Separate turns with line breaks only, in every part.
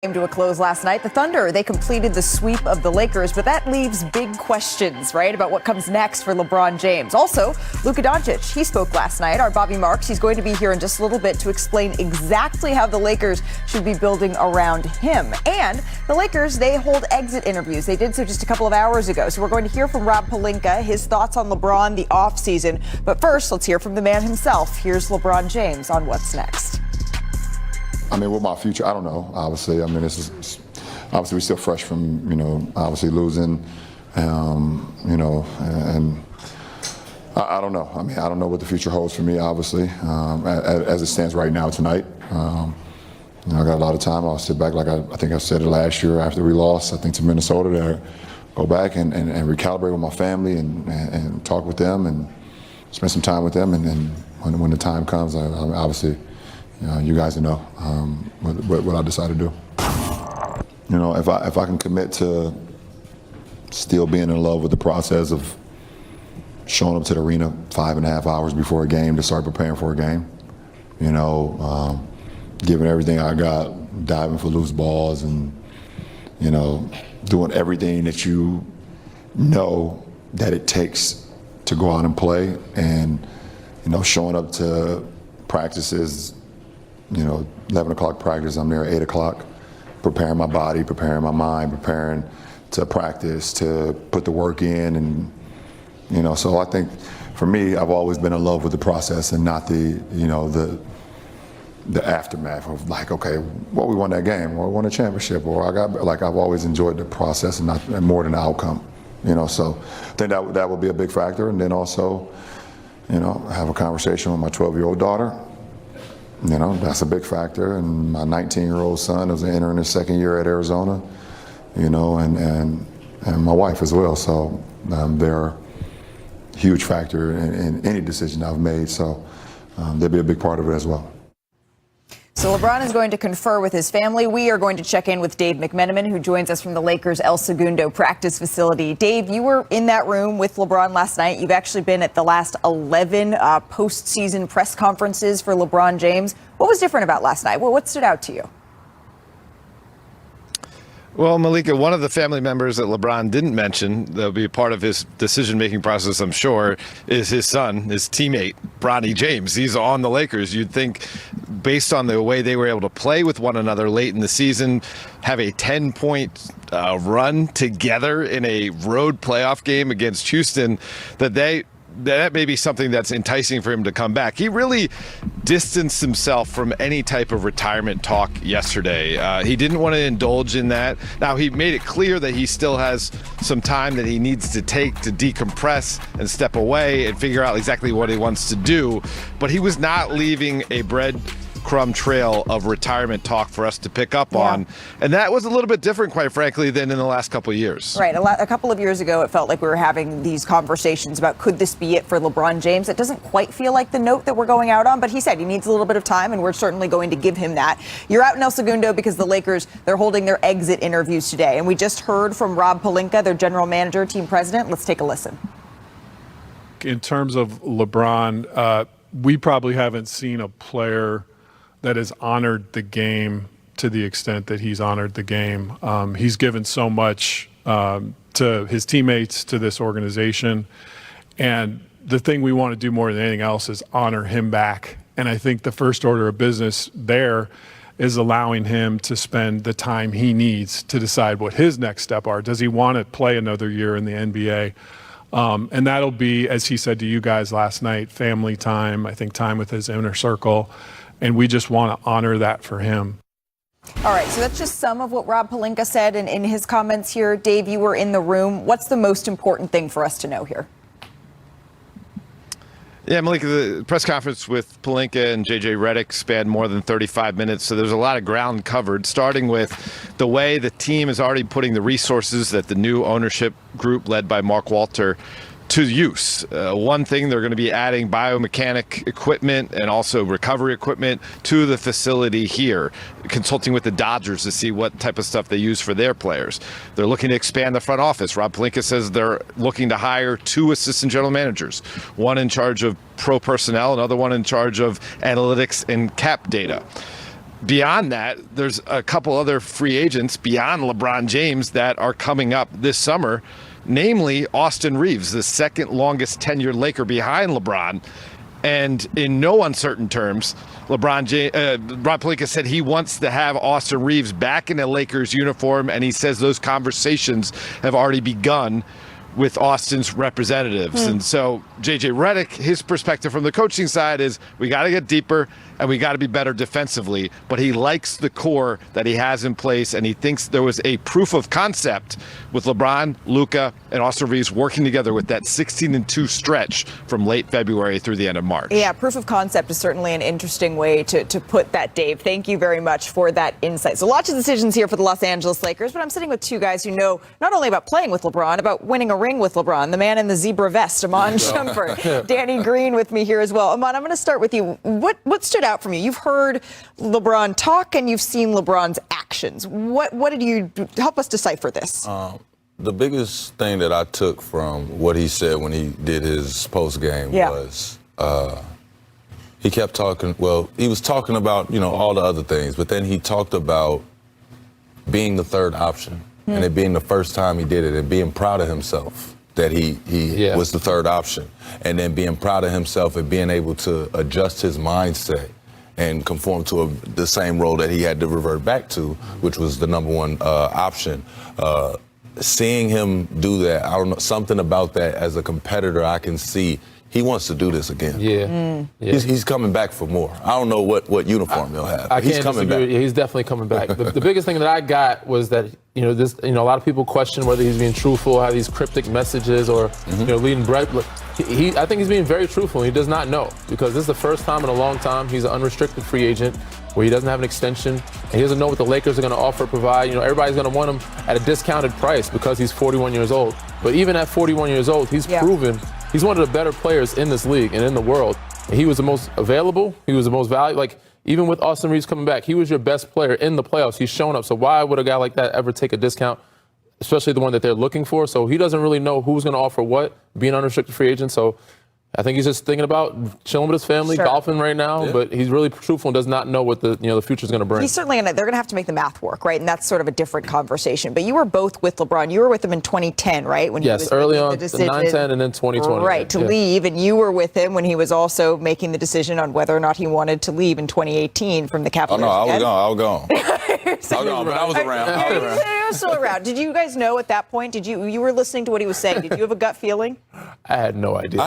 Came to a close last night. The Thunder, they completed the sweep of the Lakers, but that leaves big questions, right, about what comes next for LeBron James. Also, Luka Doncic, he spoke last night. Our Bobby Marks, he's going to be here in just a little bit to explain exactly how the Lakers should be building around him. And the Lakers, they hold exit interviews. They did so just a couple of hours ago. So we're going to hear from Rob Pelinka, his thoughts on LeBron, the offseason. But first, let's hear from the man himself. Here's LeBron James on what's next.
I mean, with my future, I don't know, obviously. I mean, this is obviously we're still fresh from, obviously losing, and I don't know. I mean, I don't know what the future holds for me, obviously, as it stands right now tonight. I got a lot of time. I'll sit back, like I think I said it last year after we lost, I think, to Minnesota, to go back and recalibrate with my family and talk with them and spend some time with them. And then when the time comes, I obviously, you guys know what I decide to do. If I can commit to still being in love with the process of showing up to the arena 5.5 hours before a game to start preparing for a game, giving everything I got, diving for loose balls, and doing everything that you know that it takes to go out and play, and showing up to practices. 11 o'clock practice, I'm there at 8 o'clock, preparing my body, preparing my mind, preparing to practice, to put the work in. And, so I think for me, I've always been in love with the process and not the aftermath of like, okay, well, we won that game, or we won a championship, or I've always enjoyed the process and more than the outcome. So I think that would be a big factor. And then also, have a conversation with my 12-year-old daughter. That's a big factor. And my 19-year-old son is entering his second year at Arizona, and my wife as well. So they're a huge factor in any decision I've made. So they'll be a big part of it as well.
So LeBron is going to confer with his family. We are going to check in with Dave McMenamin, who joins us from the Lakers' El Segundo practice facility. Dave, you were in that room with LeBron last night. You've actually been at the last 11 postseason press conferences for LeBron James. What was different about last night? Well, what stood out to you?
Well, Malika, one of the family members that LeBron didn't mention, that'll be a part of his decision-making process, I'm sure, is his son, his teammate, Bronny James. He's on the Lakers. You'd think, based on the way they were able to play with one another late in the season, have a 10-point run together in a road playoff game against Houston, that may be something that's enticing for him to come back. He really distanced himself from any type of retirement talk yesterday. He didn't want to indulge in that. Now, he made it clear that he still has some time that he needs to take to decompress and step away and figure out exactly what he wants to do. But he was not leaving a breadcrumb trail of retirement talk for us to pick up on. And that was a little bit different, quite frankly, than in the last couple of years.
Right. A couple of years ago, it felt like we were having these conversations about could this be it for LeBron James. It doesn't quite feel like the note that we're going out on, but he said he needs a little bit of time, and we're certainly going to give him that. You're out in El Segundo because the Lakers, they're holding their exit interviews today. And we just heard from Rob Pelinka, their general manager, team president. Let's take a listen.
In terms of LeBron, we probably haven't seen a player that has honored the game to the extent that he's honored the game. He's given so much to his teammates, to this organization. And the thing we want to do more than anything else is honor him back. And I think the first order of business there is allowing him to spend the time he needs to decide what his next step are. Does he want to play another year in the NBA? And that'll be, as he said to you guys last night, family time, I think time with his inner circle. And we just want to honor that for him.
All right, so that's just some of what Rob Pelinka said in his comments here. Dave, you were in the room. What's the most important thing for us to know here?
Yeah, Malika, the press conference with Pelinka and J.J. Redick spanned more than 35 minutes, so there's a lot of ground covered, starting with the way the team is already putting the resources that the new ownership group led by Mark Walter to use. One thing, they're going to be adding biomechanic equipment and also recovery equipment to the facility here, consulting with the Dodgers to see what type of stuff they use for their players. They're looking to expand the front office. Rob Pelinka says they're looking to hire 2 assistant general managers, one in charge of pro personnel, another one in charge of analytics and cap data. beyond that, there's a couple other free agents beyond LeBron James that are coming up this summer, namely Austin Reeves, the second longest tenured Laker behind LeBron. And in no uncertain terms, Rob Pelinka said he wants to have Austin Reeves back in a Lakers uniform, and he says those conversations have already begun with Austin's representatives. And so JJ Redick, his perspective from the coaching side is we got to get deeper and we got to be better defensively, but he likes the core that he has in place, and he thinks there was a proof of concept with LeBron, Luka, and Austin Reeves working together with that 16-2 stretch from late February through the end of March.
Yeah, proof of concept is certainly an interesting way to put that, Dave. Thank you very much for that insight. So lots of decisions here for the Los Angeles Lakers, but I'm sitting with two guys who know not only about playing with LeBron, about winning a ring with LeBron, the man in the zebra vest, Amon Shumpert. Danny Green with me here as well. Amon, I'm going to start with you. What stood out for you? You've heard LeBron talk and you've seen LeBron's actions. What did you help us decipher this?
The biggest thing that I took from what he said when he did his post game was he kept talking. Well, he was talking about all the other things, but then he talked about being the third option and it being the first time he did it and being proud of himself that he was the third option, and then being proud of himself and being able to adjust his mindset and conform to the same role that he had to revert back to, which was the number one option. Seeing him do that, I don't know, something about that as a competitor, I can see he wants to do this again. He's coming back for more. I don't know what uniform he'll have. He's coming back.
He's definitely coming back. The biggest thing that I got was that a lot of people question whether he's being truthful, have these cryptic messages, or leading bread. I think he's being very truthful. He does not know, because this is the first time in a long time he's an unrestricted free agent where he doesn't have an extension and he doesn't know what the Lakers are going to offer, provide. Everybody's going to want him at a discounted price because he's 41 years old. But even at 41 years old, he's proven he's one of the better players in this league and in the world. And he was the most available. He was the most valuable. Like, even with Austin Reeves coming back, he was your best player in the playoffs. He's shown up. So why would a guy like that ever take a discount, especially the one that they're looking for? So he doesn't really know who's going to offer what, being unrestricted free agent. So I think he's just thinking about chilling with his family, golfing right now, but he's really truthful and does not know what the future is going to bring.
He's certainly they're going to have to make the math work, right? And that's sort of a different conversation. But you were both with LeBron. You were with him in 2010, right? When he was
early on,
the decision,
9-10, and then 2020.
Right, to leave. And you were with him when he was also making the decision on whether or not he wanted to leave in 2018 from the Cavaliers.
Oh, no, I was gone. But I was around.
You were still around. Did you guys know at that point? You were listening to what he was saying? Did you have a gut feeling?
I had no idea.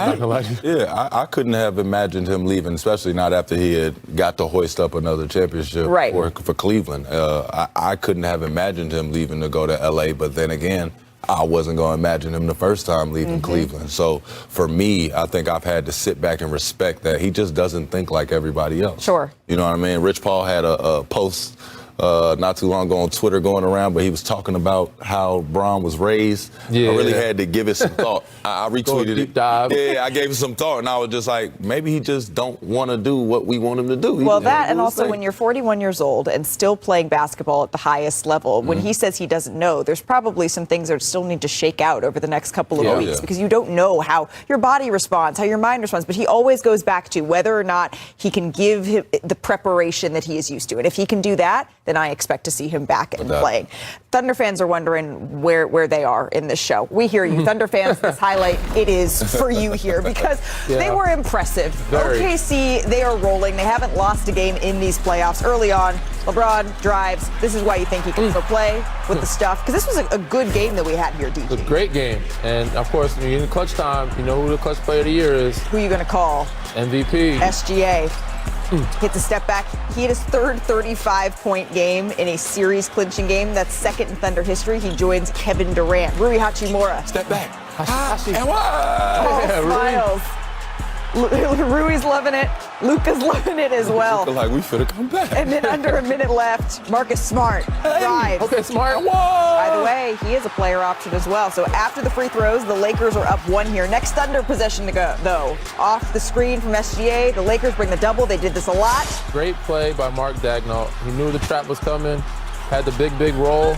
I couldn't have imagined him leaving, especially not after he had got to hoist up another championship for Cleveland. I couldn't have imagined him leaving to go to L.A., but then again, I wasn't going to imagine him the first time leaving Cleveland. So for me, I think I've had to sit back and respect that he just doesn't think like everybody else.
Sure.
You know what I mean? Rich Paul had a post not too long ago on Twitter going around, but he was talking about how Bron was raised. I really had to give it some thought. I retweeted
deep dive.
I gave it some thought, and I was just like, maybe he just don't want to do what we want him to do.
Well, that, and also when you're 41 years old and still playing basketball at the highest level, when he says he doesn't know, there's probably some things that still need to shake out over the next couple of weeks because you don't know how your body responds, how your mind responds. But he always goes back to whether or not he can give him the preparation that he is used to. And if he can do that, then I expect to see him back and playing. Thunder fans are wondering where they are in this show. We hear you. Thunder fans, this highlight, it is for you here because they were impressive. OKC, they are rolling. They haven't lost a game in these playoffs. Early on, LeBron drives. This is why you think he can go play with the stuff. Because this was a good game that we had here, DG.
It was a great game. And, of course, when you're in clutch time, you know who the clutch player of the year is.
Who are you going to call?
MVP.
SGA. Hits a step back. He had his third 35-point game in a series-clinching game. That's second in Thunder history. He joins Kevin Durant. Rui Hachimura.
Step back.
And smiles. Rui's loving it. Luka's loving it as well.
Like we finna come back.
And then under a minute left, Marcus Smart drives.
Okay, Smart.
By the way, he is a player option as well. So after the free throws, the Lakers are up one here. Next Thunder possession to go, though. Off the screen from SGA, the Lakers bring the double. They did this a lot.
Great play by Mark Daigneault. He knew the trap was coming, had the big roll,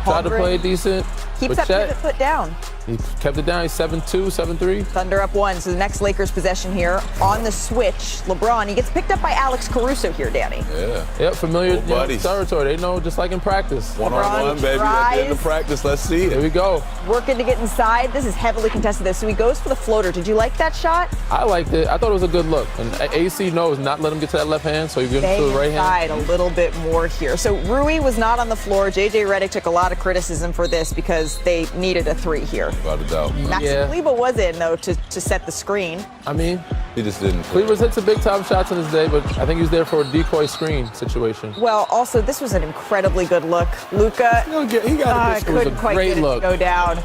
tried to play decent.
Keeps that pivot foot down.
He kept it down. He's 7-2, 7-3.
Thunder up 1. So the next Lakers possession here on the switch. LeBron, he gets picked up by Alex Caruso here, Danny.
Yeah.
Yep, familiar
buddies.
territory. They know just like in practice.
One-on-one, baby. At the end of practice, let's see it.
Here we go.
Working to get inside. This is heavily contested, though. So he goes for the floater. Did you like that shot?
I liked it. I thought it was a good look. And AC knows not let him get to that left hand, so you get to the right hand.
A little bit more here. So Rui was not on the floor. JJ Redick took a lot of criticism for this because they needed a 3 here.
Without a doubt.
Maxi Kleber was in, though, to set the screen.
I mean,
He just didn't.
Kleber's hit some big-time shots in his day, but I think he was there for a decoy screen situation.
Well, also, this was an incredibly good look. Luka couldn't quite get it to go down.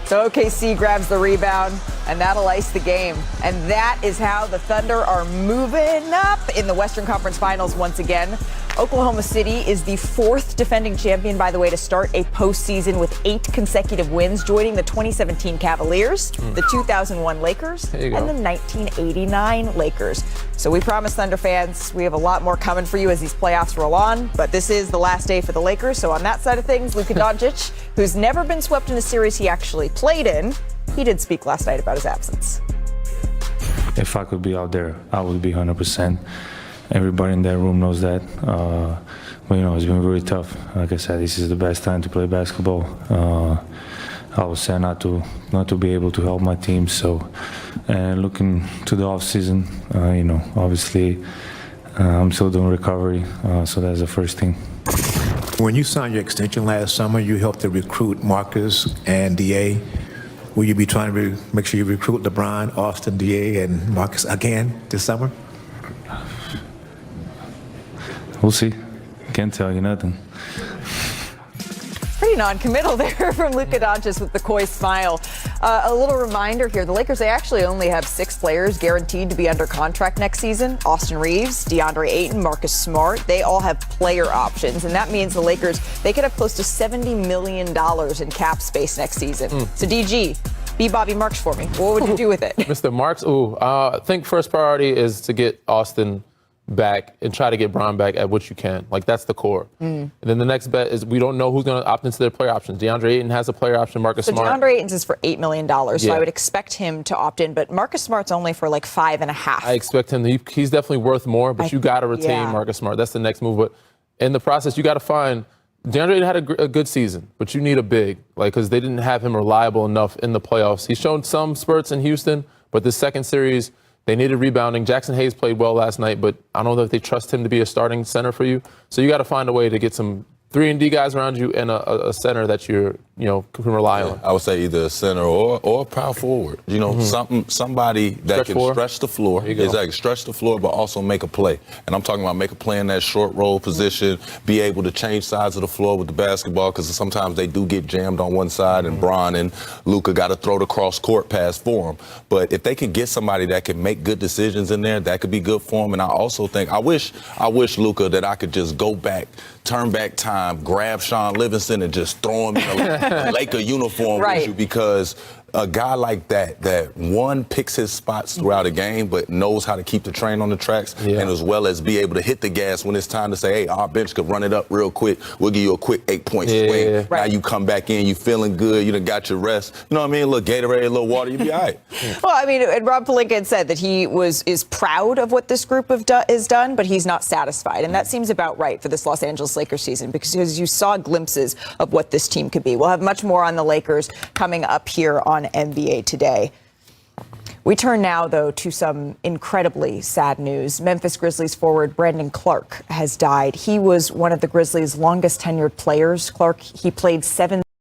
So OKC grabs the rebound, and that'll ice the game. And that is how the Thunder are moving up in the Western Conference Finals once again. Oklahoma City is the 4th defending champion, by the way, to start a postseason with 8 consecutive wins, joining the 2017 Cavaliers, the 2001 Lakers, and the 1989 Lakers. So we promise, Thunder fans, we have a lot more coming for you as these playoffs roll on. But this is the last day for the Lakers. So on that side of things, Luka Doncic, who's never been swept in a series he actually played in, he did speak last night about his absence.
If I could be out there, I would be 100%. Everybody in that room knows that. But, you know, it's been really tough. Like I said, this is the best time to play basketball. I was sad not to be able to help my team. So, and looking to the off season, you know, obviously, I'm still doing recovery. So that's the first thing.
When you signed your extension last summer, you helped to recruit Marcus and DA. Will you be trying to make sure you recruit LeBron, Austin, DA, and Marcus again this summer?
We'll see. Can't tell you nothing.
Pretty non-committal there from Luka Doncic with the coy smile. A little reminder here, the Lakers, they actually only have 6 players guaranteed to be under contract next season. Austin Reeves, DeAndre Ayton, Marcus Smart, they all have player options. And that means the Lakers, they could have close to $70 million in cap space next season. So DG, be Bobby Marks for me. What would you do with it?
Mr. Marks, I think first priority is to get Austin back and try to get Bron back at what you can. Like, that's the core. And then the next bet is we don't know who's going to opt into their player options. DeAndre Ayton has a player option. Marcus Smart.
DeAndre Ayton's is for $8 million, so I would expect him to opt in. But Marcus Smart's only for like $5.5.
I expect him. He's definitely worth more, but you got to retain Marcus Smart. That's the next move. But in the process, you got to find. DeAndre Ayton had a good season, but you need a big, like, because they didn't have him reliable enough in the playoffs. He's shown some spurts in Houston, but the second series, they needed rebounding. Jackson Hayes played well last night, but I don't know if they trust him to be a starting center for you. So you got to find a way to get some 3-and-D guys around you and a center that can rely on.
I would say either a center or a power forward. You know, somebody that can stretch the floor. Exactly, stretch the floor, but also make a play. And I'm talking about make a play in that short roll position, be able to change sides of the floor with the basketball, because sometimes they do get jammed on one side, and Bron and Luka got to throw the cross-court pass for them. But if they can get somebody that can make good decisions in there, that could be good for them. And I also think I wish Luka that I could just go back, turn back time, grab Sean Livingston and just throw him in a Laker uniform with you, because a guy like that one picks his spots throughout a game, but knows how to keep the train on the tracks, and as well as be able to hit the gas when it's time to say, hey, our bench could run it up real quick. We'll give you a quick 8-point swing. Now you come back in, you feeling good, you done got your rest. You know what I mean? A little Gatorade, a little water, you'll be all right.
Well, I mean, and Rob Pelinka had said that he is proud of what this group has done, but he's not satisfied. And that seems about right for this Los Angeles Lakers season, because you saw glimpses of what this team could be. We'll have much more on the Lakers coming up here on NBA Today. We turn now, though, to some incredibly sad news. Memphis Grizzlies forward Brandon Clarke has died. He was one of the Grizzlies' longest tenured players. Clarke, he played 7